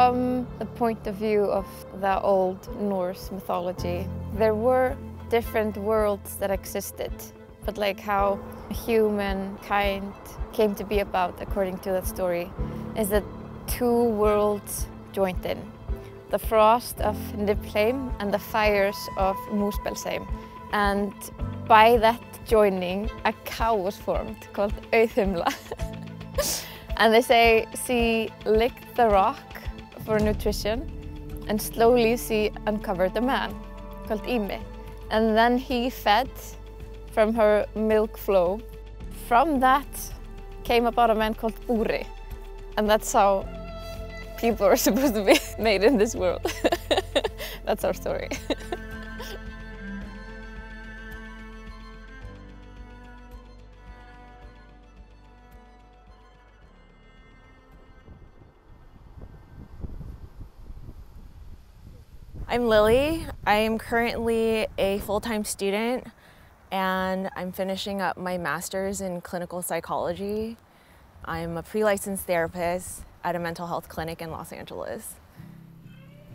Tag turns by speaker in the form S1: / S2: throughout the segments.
S1: From the point of view of the old Norse mythology, there were different worlds that existed, but like how humankind came to be about, according to that story, is that two worlds joined in. The frost of Niflheim and the fires of Muspelheim. And by that joining, a cow was formed called Outervention. And they say she licked the rock for nutrition and slowly she uncovered a man called Imi. And then he fed from her milk flow. From that came about a man called Búri. And that's how people are supposed to be made in this world. That's our story.
S2: I'm Lily. I am currently a full-time student and I'm finishing up my master's in clinical psychology. I'm a pre-licensed therapist at a mental health clinic in Los Angeles.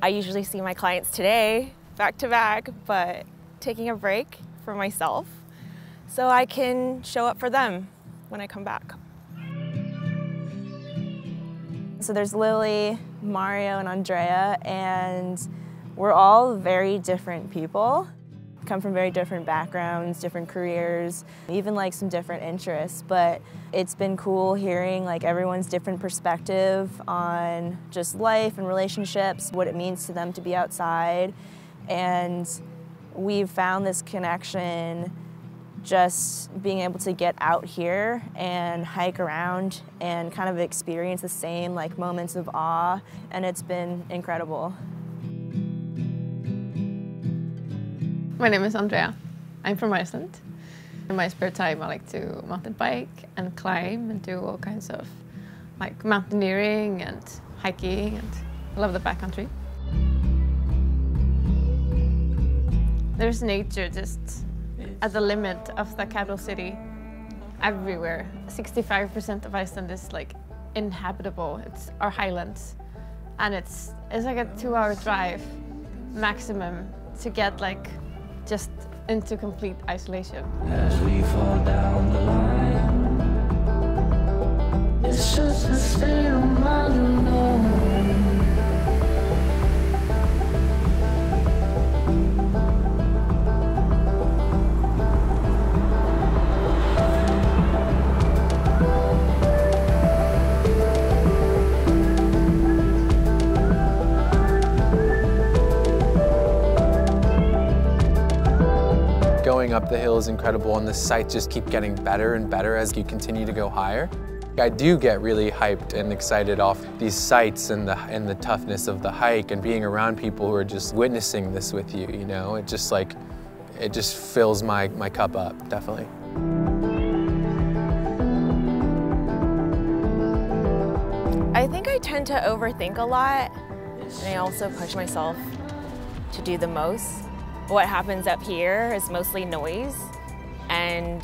S2: I usually see my clients today, back to back, but taking a break for myself so I can show up for them when I come back. So there's Lily, Mario, and Andrea, and we're all very different people, come from very different backgrounds, different careers, even like some different interests, but it's been cool hearing like everyone's different perspective on just life and relationships, what it means to them to be outside, and we've found this connection just being able to get out here and hike around and kind of experience the same like moments of awe, and it's been incredible.
S1: My name is Andrea. I'm from Iceland. In my spare time I like to mountain bike and climb and do all kinds of like mountaineering and hiking, and I love the backcountry. There's nature just at the limit of the capital city everywhere. 65% of Iceland is like inhabitable. It's our highlands, and it's like a 2-hour drive maximum to get like just into complete isolation.
S3: As we fall down the line, it's just a state of mind alone.
S4: Going up the hill is incredible, and the sights just keep getting better and better as you continue to go higher. I do get really hyped and excited off these sights and the toughness of the hike, and being around people who are just witnessing this with you, you know? It just fills my cup up, definitely.
S2: I think I tend to overthink a lot, and I also push myself to do the most. What happens up here is mostly noise, and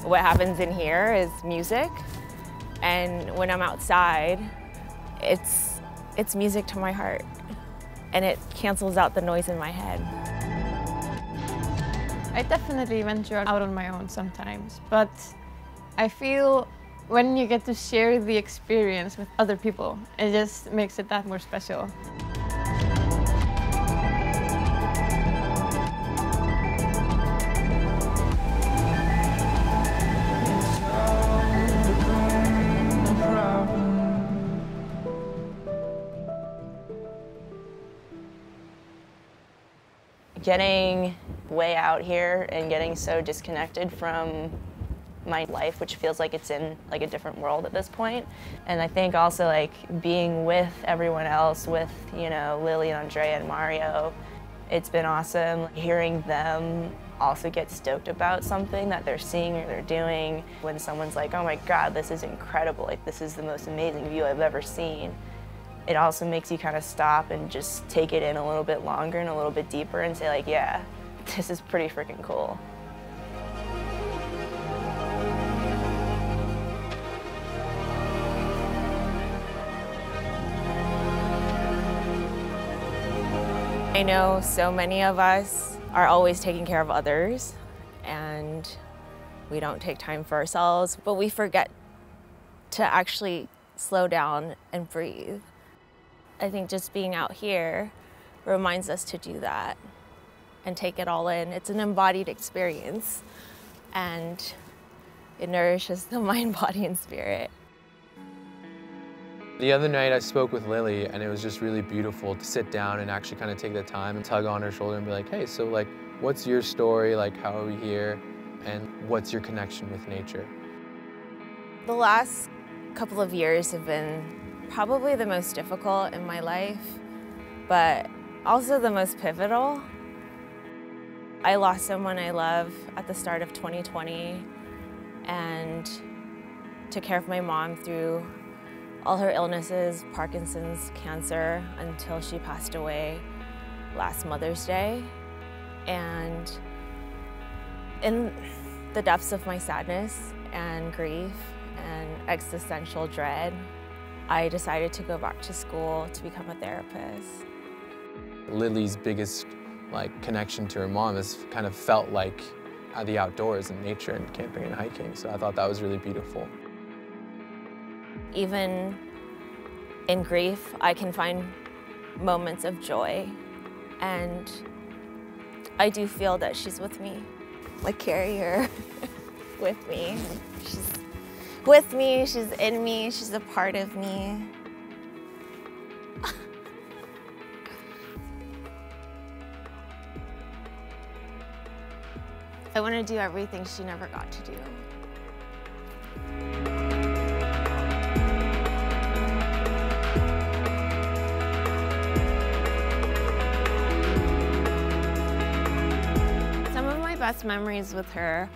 S2: what happens in here is music. And when I'm outside, it's music to my heart, and it cancels out the noise in my head.
S1: I definitely venture out on my own sometimes, but I feel when you get to share the experience with other people, it just makes it that more special.
S2: Getting way out here and getting so disconnected from my life, which feels like it's in like a different world at this point. And I think also like being with everyone else, with, you know, Lily and Andrea and Mario, it's been awesome hearing them also get stoked about something that they're seeing or they're doing. When someone's like, oh my God, this is incredible, like this is the most amazing view I've ever seen. It also makes you kind of stop and just take it in a little bit longer and a little bit deeper and say like, yeah, this is pretty freaking cool. I know so many of us are always taking care of others and we don't take time for ourselves, but we forget to actually slow down and breathe. I think just being out here reminds us to do that and take it all in. It's an embodied experience and it nourishes the mind, body, and spirit.
S4: The other night I spoke with Lily and it was just really beautiful to sit down and actually kind of take the time and tug on her shoulder and be like, hey, so like, what's your story? Like, how are we here? And what's your connection with nature?
S2: The last couple of years have been probably the most difficult in my life, but also the most pivotal. I lost someone I love at the start of 2020 and took care of my mom through all her illnesses, Parkinson's, cancer, until she passed away last Mother's Day. And in the depths of my sadness and grief and existential dread, I decided to go back to school to become a therapist.
S4: Lily's biggest connection to her mom has kind of felt like the outdoors and nature and camping and hiking, so I thought that was really beautiful.
S2: Even in grief, I can find moments of joy, and I do feel that she's with me. I carry her with me. She's with me, she's in me, she's a part of me. I want to do everything she never got to do. Some of my best memories with her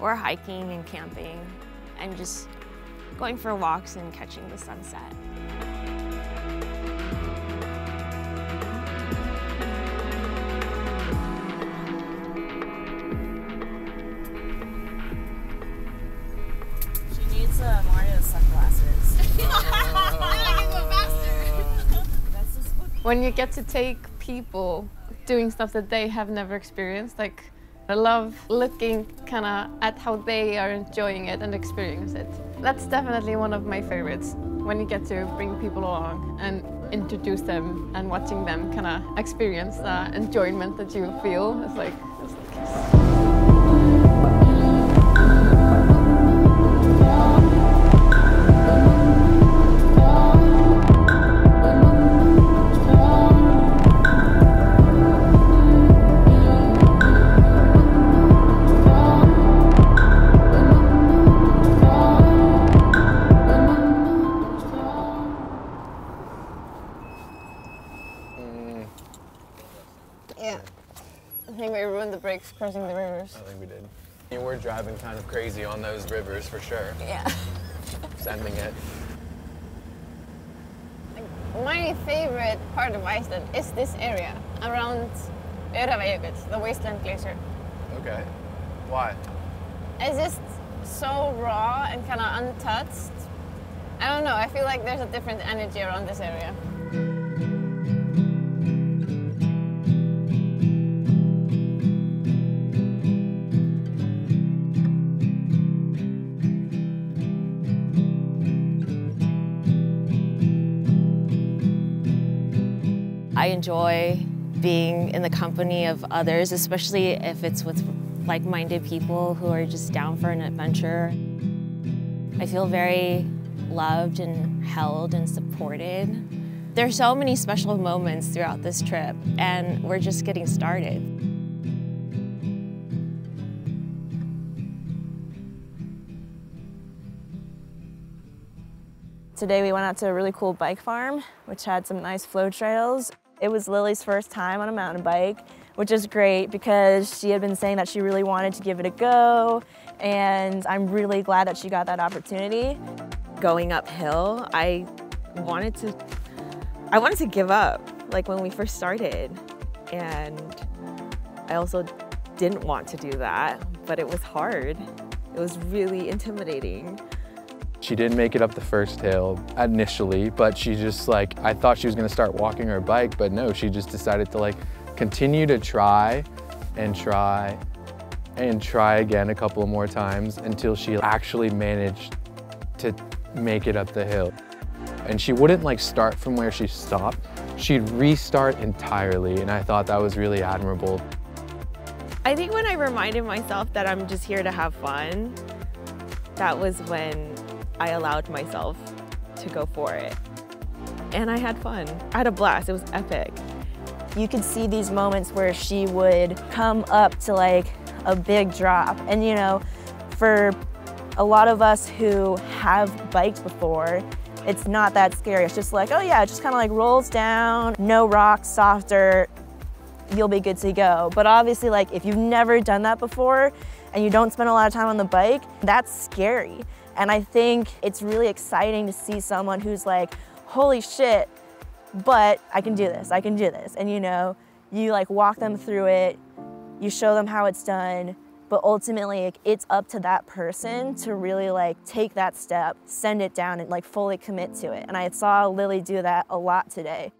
S2: were hiking and camping and just going for walks and catching the sunset. She needs Mario sunglasses.
S1: When you get to take people doing stuff that they have never experienced, like I love looking kind of at how they are enjoying it and experience it. That's definitely one of my favorites, when you get to bring people along and introduce them and watching them kind of experience the enjoyment that you feel. It's like yeah. I think we ruined the brakes crossing the rivers.
S4: I think we did. You were driving kind of crazy on those rivers for sure.
S1: Yeah.
S4: Sending it.
S1: My favorite part of Iceland is this area around Outervention, the wasteland glacier.
S4: Okay. Why?
S1: It's just so raw and kind of untouched. I don't know, I feel like there's a different energy around this area.
S2: I enjoy being in the company of others, especially if it's with like-minded people who are just down for an adventure. I feel very loved and held and supported. There's so many special moments throughout this trip, and we're just getting started.
S5: Today we went out to a really cool bike farm, which had some nice flow trails. It was Lily's first time on a mountain bike, which is great because she had been saying that she really wanted to give it a go, and I'm really glad that she got that opportunity.
S2: Going uphill, I wanted to give up, like when we first started, and I also didn't want to do that, but it was hard. It was really intimidating.
S4: She didn't make it up the first hill initially, but she just I thought she was gonna start walking her bike, but no, she just decided to continue to try and try and try again a couple more times until she actually managed to make it up the hill. And she wouldn't like start from where she stopped. She'd restart entirely, and I thought that was really admirable.
S5: I think when I reminded myself that I'm just here to have fun, that was when I allowed myself to go for it. And I had fun. I had a blast. It was epic.
S2: You could see these moments where she would come up to like a big drop. And you know, for a lot of us who have biked before, it's not that scary. It's just like, oh yeah, it just kind of like rolls down, no rocks, soft dirt, you'll be good to go. But obviously, like if you've never done that before and you don't spend a lot of time on the bike, that's scary. And I think it's really exciting to see someone who's like, holy shit, but I can do this, I can do this. And you know, you like walk them through it, you show them how it's done, but ultimately like, it's up to that person to really like take that step, send it down and like fully commit to it. And I saw Lily do that a lot today.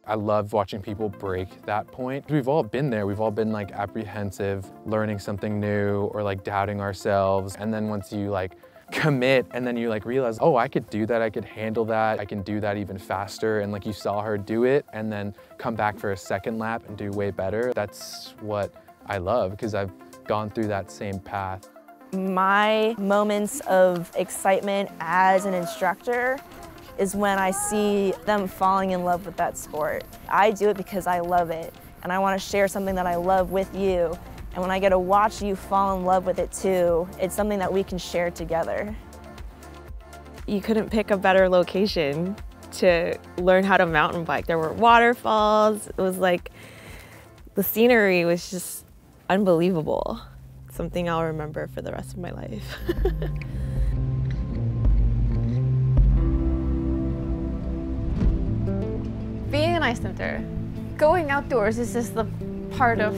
S4: I love watching people break that point. We've all been there. We've all been like apprehensive, learning something new or like doubting ourselves. And then once you like commit and then you like realize, oh, I could do that, I could handle that, I can do that even faster. And like you saw her do it and then come back for a second lap and do way better. That's what I love because I've gone through that same path.
S2: My moments of excitement as an instructor is when I see them falling in love with that sport. I do it because I love it and I want to share something that I love with you. And when I get to watch you fall in love with it too, it's something that we can share together.
S5: You couldn't pick a better location to learn how to mountain bike. There were waterfalls. It was like, the scenery was just unbelievable. Something I'll remember for the rest of my life.
S1: Being an Icelander, going outdoors is just the part of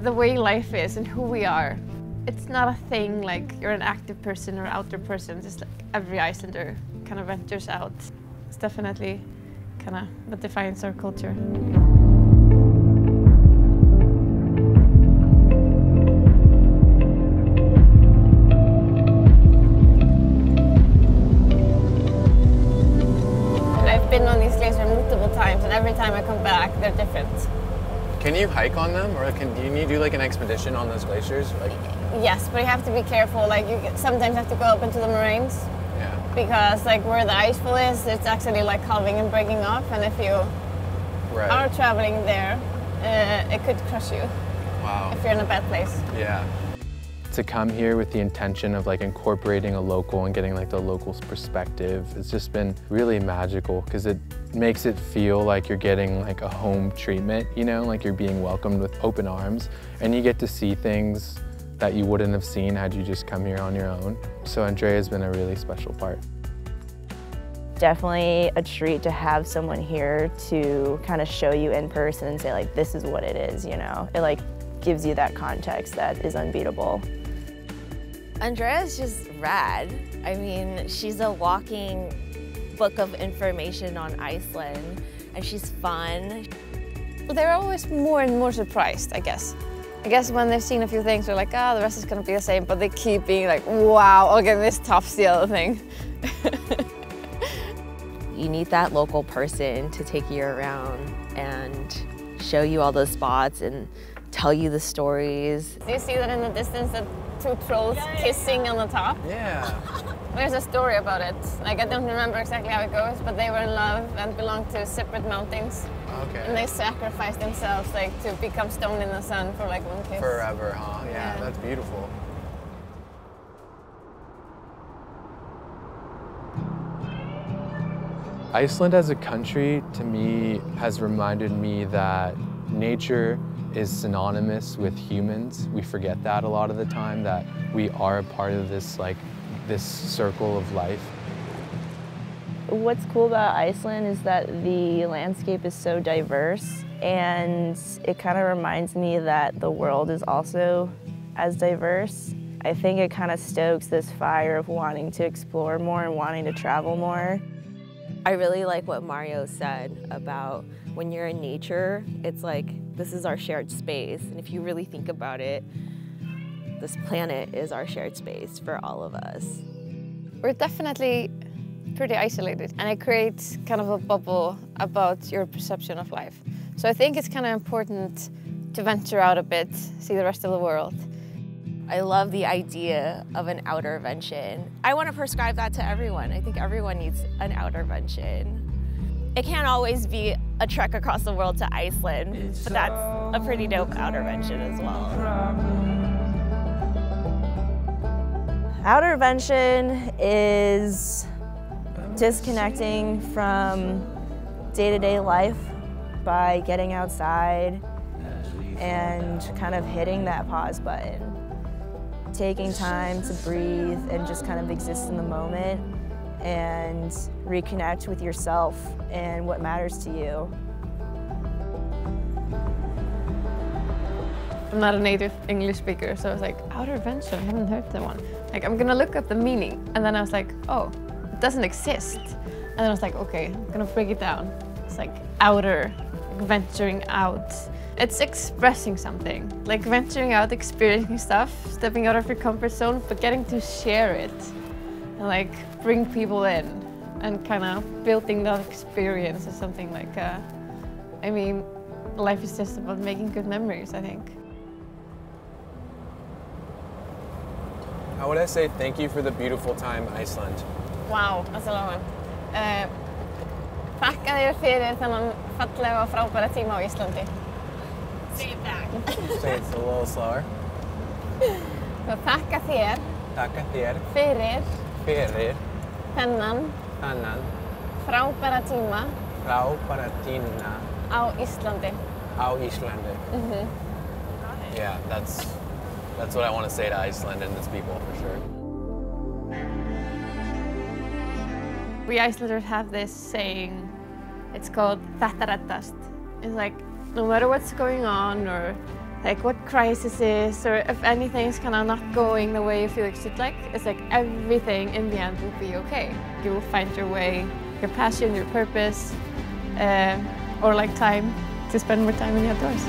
S1: the way life is and who we are. It's not a thing like you're an active person or outdoor person, just like every Icelander kind of ventures out. It's definitely kind of what defines our culture. And I've been on these glaciers multiple times and every time I come back, they're different.
S4: Can you hike on them or can you do like an expedition on those glaciers? Like...
S1: Yes, but you have to be careful. Like you sometimes have to go up into the moraines.
S4: Yeah.
S1: Because like where the ice fall is, it's actually like calving and breaking off. And if you are traveling there, it could crush you.
S4: Wow.
S1: If you're in a bad place.
S4: Yeah. To come here with the intention of like incorporating a local and getting like the local's perspective, it's just been really magical because it makes it feel like you're getting like a home treatment, you know, like you're being welcomed with open arms and you get to see things that you wouldn't have seen had you just come here on your own. So Andrea's been a really special part.
S2: Definitely a treat to have someone here to kind of show you in person and say like, this is what it is, you know. It like gives you that context that is unbeatable.
S6: Andrea's just rad. I mean, she's a walking book of information on Iceland, and she's fun.
S1: They're always more and more surprised, I guess. I guess when they've seen a few things, they're like, ah, the rest is gonna be the same, but they keep being like, wow, okay, this tops the other thing.
S6: You need that local person to take you around and show you all those spots and tell you the stories.
S1: Do you see that in the distance, the two trolls kissing on the top?
S4: Yeah.
S1: There's a story about it. Like, I don't remember exactly how it goes, but they were in love and belonged to separate mountains.
S4: Okay.
S1: And they sacrificed themselves like to become stoned in the sun for like one kiss.
S4: Forever, huh? Yeah,
S1: Yeah.
S4: that's beautiful. Iceland as a country, to me, has reminded me that nature is synonymous with humans. We forget that a lot of the time, that we are a part of this, like, this circle of life.
S2: What's cool about Iceland is that the landscape is so diverse, and it kind of reminds me that the world is also as diverse. I think it kind of stokes this fire of wanting to explore more and wanting to travel more.
S6: I really like what Mario said about when you're in nature, it's like this is our shared space. And if you really think about it, this planet is our shared space for all of us.
S1: We're definitely pretty isolated, and it creates kind of a bubble about your perception of life. So I think it's kind of important to venture out a bit, see the rest of the world.
S6: I love the idea of an outervention. I want to prescribe that to everyone. I think everyone needs an outervention. It can't always be a trek across the world to Iceland, but that's a pretty dope outervention as well.
S2: Outervention is disconnecting from day-to-day life by getting outside and kind of hitting that pause button. Taking time to breathe and just kind of exist in the moment and reconnect with yourself and what matters to you.
S1: I'm not a native English speaker, so I was like, outervention, I haven't heard that one. Like, I'm gonna look up the meaning. And then I was like, oh, it doesn't exist. And then I was like, okay, I'm gonna break it down. It's like outer, like venturing out. It's expressing something, like venturing out, experiencing stuff, stepping out of your comfort zone, but getting to share it and like bring people in and kind of building that experience or something like, I mean, life is just about making good memories, I think.
S4: How would I say thank you for the beautiful time, Iceland?
S1: Wow, altså Lóan. Þakka þér fyrir þennan fallega og frábæra tíma á Íslandi.
S6: Say it back.
S4: Say it's a little slower.
S1: Svo þakka þér
S4: Takka þér
S1: fyrir þennan frábæra tíma
S4: frábæra tíma
S1: á Íslandi.
S4: á Íslandi. Yeah, that's what I want to say to Iceland and its people for sure.
S1: We Icelanders have this saying, it's called Þetta reddast. It's like, no matter what's going on or like what crisis is or if anything's kind of not going the way you feel it should, like, it's like everything in the end will be okay. You will find your way, your passion, your purpose, or like time to spend more time in the outdoors.